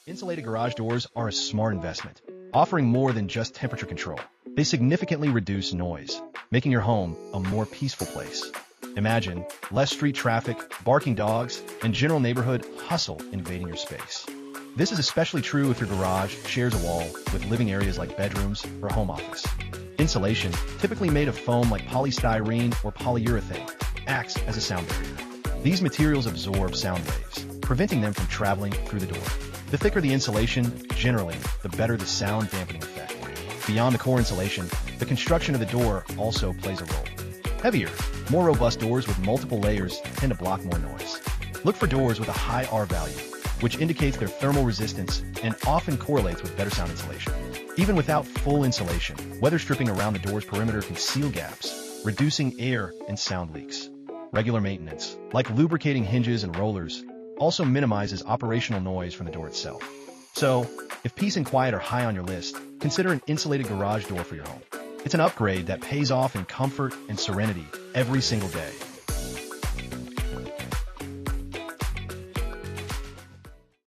Insulated garage doors are a smart investment, offering more than just temperature control. They significantly reduce noise, making your home a more peaceful place. Imagine less street traffic, barking dogs, and general neighborhood hustle invading your space. This is especially true if your garage shares a wall with living areas like bedrooms or home office. Insulation, typically made of foam like polystyrene or polyurethane, acts as a sound barrier. These materials absorb sound waves, preventing them from traveling through the door. The thicker the insulation, generally, the better the sound dampening effect. Beyond the core insulation, the construction of the door also plays a role. Heavier, more robust doors with multiple layers tend to block more noise. Look for doors with a high R value, which indicates their thermal resistance and often correlates with better sound insulation. Even without full insulation, weather stripping around the door's perimeter can seal gaps, reducing air and sound leaks. Regular maintenance, like lubricating hinges and rollers, also minimizes operational noise from the door itself. So, if peace and quiet are high on your list, consider an insulated garage door for your home. It's an upgrade that pays off in comfort and serenity every single day.